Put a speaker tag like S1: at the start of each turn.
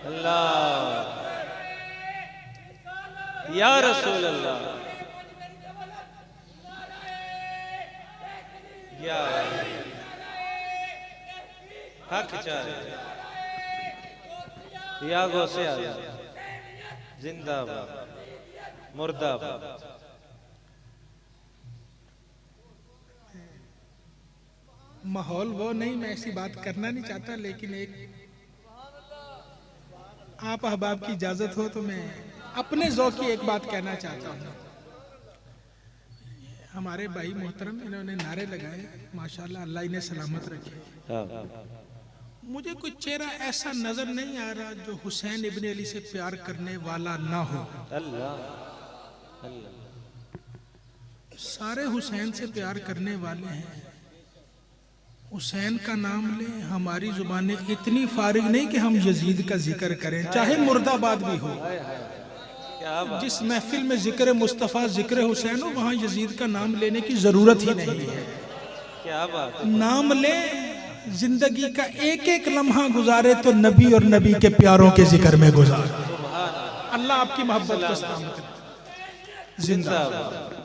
S1: अल्लाह या रसूल अल्लाह या हक चाहे या गौसे आज़म जिंदाबाद मुर्दाबाद।
S2: माहौल वो नहीं, मैं ऐसी बात करना नहीं चाहता, लेकिन एक आप अहबाब की इजाजत हो तो मैं अपने ज़ौक़ की एक बात कहना चाहता हूँ। हमारे भाई मोहतरम इन्होंने नारे लगाए, माशाल्लाह, अल्लाह इन्हें सलामत रखे। मुझे कोई चेहरा ऐसा नजर नहीं आ रहा जो हुसैन इब्न अली से प्यार करने वाला ना हो।
S1: अल्लाह अल्लाह
S2: सारे हुसैन से प्यार करने वाले हैं। हुसैन का नाम लें, हमारी जुबानें इतनी फारिग नहीं कि हम यजीद का जिक्र करें, चाहे मुर्दाबाद भी हो। जिस महफिल में जिक्र मुस्तफ़ा जिक्र हुसैन हो, वहाँ यजीद का नाम लेने की जरूरत ही नहीं है।
S1: क्या बात। नाम
S2: ले, जिंदगी का एक एक लम्हा गुजारे तो नबी और नबी के प्यारों के जिक्र में गुजारे। अल्लाह आपकी मोहब्बत को सलामत रखे। जिंदाबाद।